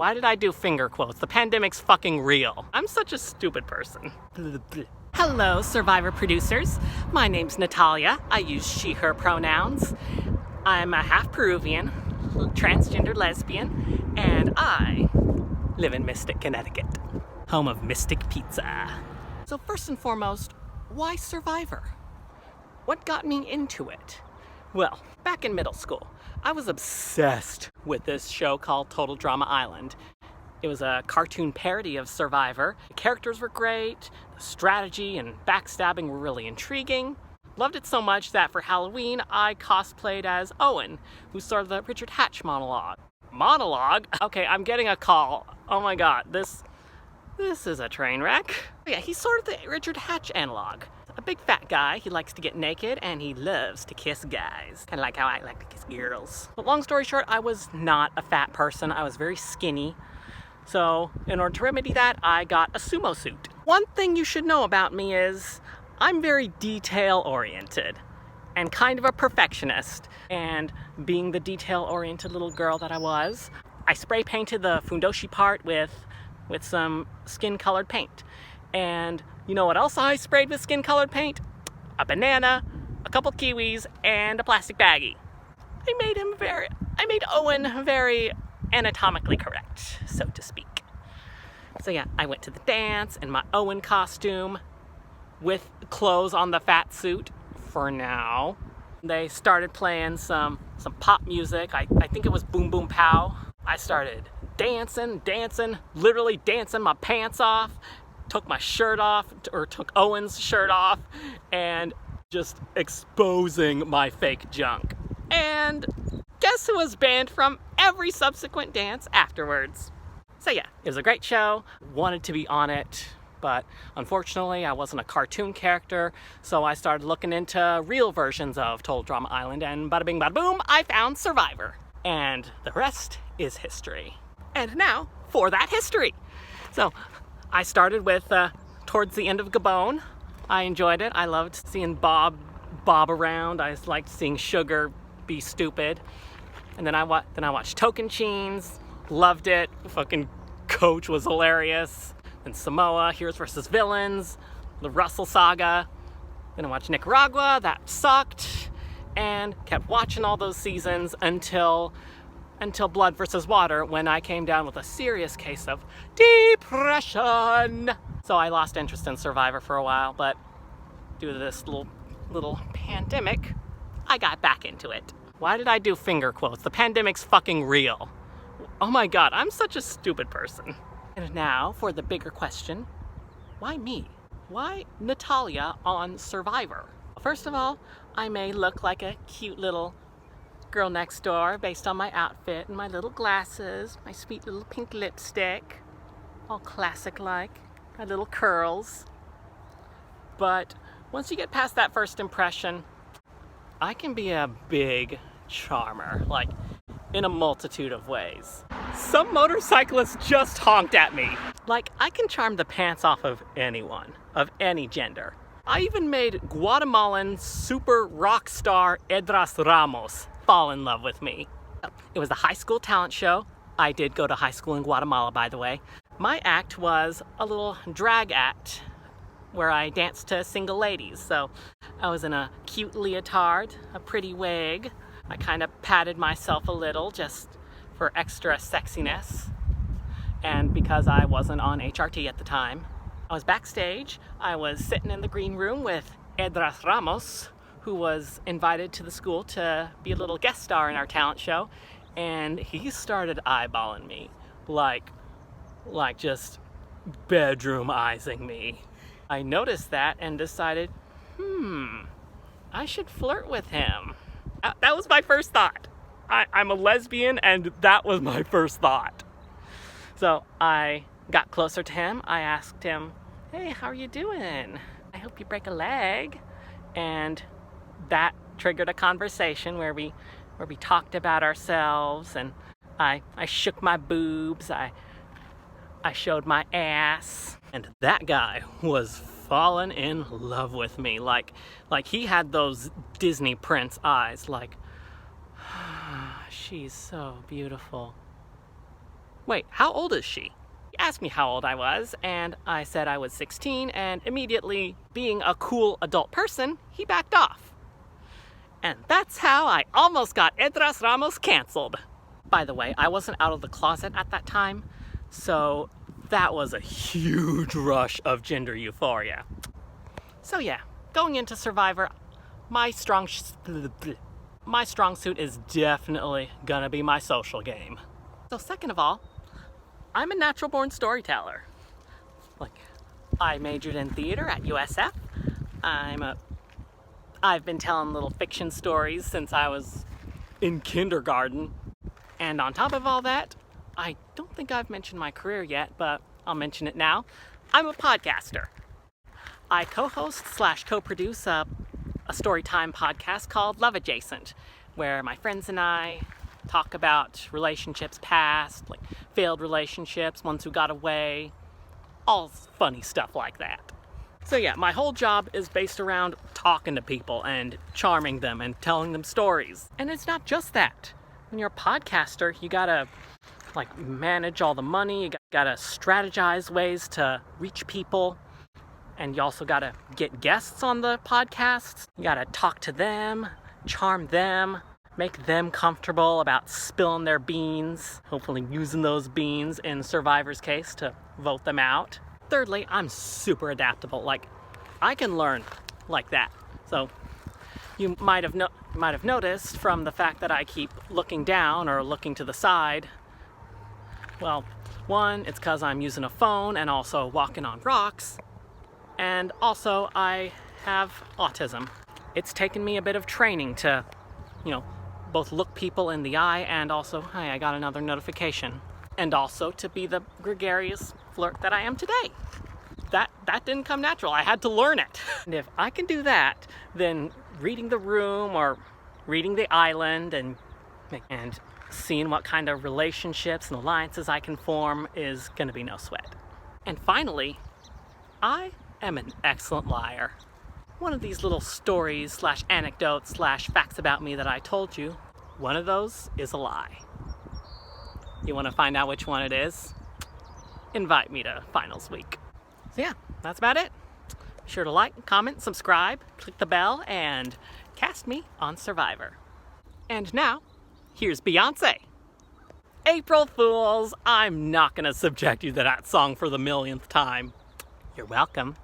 Why did I do finger quotes? The pandemic's fucking real. I'm such a stupid person. Hello, Survivor producers. My name's Natalia. I use she, her pronouns. I'm a half Peruvian, transgender lesbian, and I live in Mystic, Connecticut, home of Mystic Pizza. So first and foremost, why Survivor? What got me into it? Well, back in middle school, I was obsessed with this show called Total Drama Island. It was a cartoon parody of Survivor. The characters were great, the strategy and backstabbing were really intriguing. Loved it so much that for Halloween, I cosplayed as Owen, who's sort of the Richard Hatch monologue. Monologue? Okay, I'm getting a call. Oh my god, this is a train wreck. Yeah, he's sort of the Richard Hatch analog. A big fat guy, he likes to get naked, and he loves to kiss guys. Kind of like how I like to kiss girls. But long story short, I was not a fat person. I was very skinny. So in order to remedy that, I got a sumo suit. One thing you should know about me is I'm very detail-oriented and kind of a perfectionist. And being the detail-oriented little girl that I was, I spray painted the fundoshi part with some skin-colored paint. And you know what else I sprayed with skin-colored paint? A banana, a couple kiwis, and a plastic baggie. I made Owen very anatomically correct, so to speak. So yeah, I went to the dance in my Owen costume with clothes on the fat suit for now. They started playing some pop music. I think it was Boom Boom Pow. I started dancing, literally dancing my pants off. Took my shirt off, or took Owen's shirt off, and just exposing my fake junk. And guess who was banned from every subsequent dance afterwards? So yeah, it was a great show, wanted to be on it, but unfortunately I wasn't a cartoon character, so I started looking into real versions of Total Drama Island, and bada bing bada boom, I found Survivor. And the rest is history. And now, for that history. So, I started with towards the end of Gabon. I enjoyed it. I loved seeing Bob around. I liked seeing Sugar be stupid. And then I watched Tocantins. Loved it. Fucking Coach was hilarious. Then Samoa, Heroes vs. Villains, the Russell Saga. Then I watched Nicaragua. That sucked. And kept watching all those seasons until Blood vs. Water, when I came down with a serious case of depression. So I lost interest in Survivor for a while, but due to this little pandemic, I got back into it. Why did I do finger quotes? The pandemic's fucking real. Oh my god, I'm such a stupid person. And now for the bigger question, why me? Why Natalia on Survivor? First of all, I may look like a cute little girl next door based on my outfit and my little glasses, my sweet little pink lipstick, all classic like, my little curls. But once you get past that first impression, I can be a big charmer, like in a multitude of ways. Some motorcyclists just honked at me. Like, I can charm the pants off of anyone, of any gender. I even made Guatemalan super rock star Edras Ramos fall in love with me. It was a high school talent show. I did go to high school in Guatemala, by the way. My act was a little drag act where I danced to single ladies. So I was in a cute leotard, a pretty wig. I kind of patted myself a little just for extra sexiness. And because I wasn't on HRT at the time, I was backstage. I was sitting in the green room with Edras Ramos, who was invited to the school to be a little guest star in our talent show, and he started eyeballing me, like just bedroom-izing me. I noticed that and decided, I should flirt with him. That was my first thought. I'm a lesbian, and that was my first thought. So I got closer to him. I asked him, hey, how are you doing? I hope you break a leg. And that triggered a conversation where we talked about ourselves, and I shook my boobs, I showed my ass, and that guy was falling in love with me. Like he had those Disney prince eyes, like, she's so beautiful. Wait, how old is she? He asked me how old I was, and I said I was 16, and immediately, being a cool adult person, he backed off. And that's how I almost got Edras Ramos canceled. By the way, I wasn't out of the closet at that time, so that was a huge rush of gender euphoria. So yeah, going into Survivor, my strong suit is definitely gonna be my social game. So second of all, I'm a natural born storyteller. Like, I majored in theater at USF. I've been telling little fiction stories since I was in kindergarten. And on top of all that, I don't think I've mentioned my career yet, but I'll mention it now. I'm a podcaster. I co-host / co-produce a storytime podcast called Love Adjacent, where my friends and I talk about relationships past, like failed relationships, ones who got away, all funny stuff like that. So yeah, my whole job is based around talking to people and charming them and telling them stories. And it's not just that. When you're a podcaster, you gotta manage all the money, you gotta strategize ways to reach people, and you also gotta get guests on the podcasts. You gotta talk to them, charm them, make them comfortable about spilling their beans, hopefully using those beans in Survivor's case to vote them out. Thirdly, I'm super adaptable. I can learn like that. So you might have noticed from the fact that I keep looking down or looking to the side. Well, one, it's because I'm using a phone and also walking on rocks. And also, I have autism. It's taken me a bit of training to, both look people in the eye and also, hi, I got another notification. And also to be the gregarious flirt that I am today. That didn't come natural. I had to learn it. And if I can do that, then reading the room or reading the island and seeing what kind of relationships and alliances I can form is gonna be no sweat. And finally, I am an excellent liar. One of these little stories / anecdotes / facts about me that I told you, one of those is a lie. You want to find out which one it is? Invite me to finals week. So yeah, that's about it. Be sure to like, comment, subscribe, click the bell, and cast me on Survivor. And now, here's Beyonce. April Fools, I'm not gonna subject you to that song for the millionth time. You're welcome.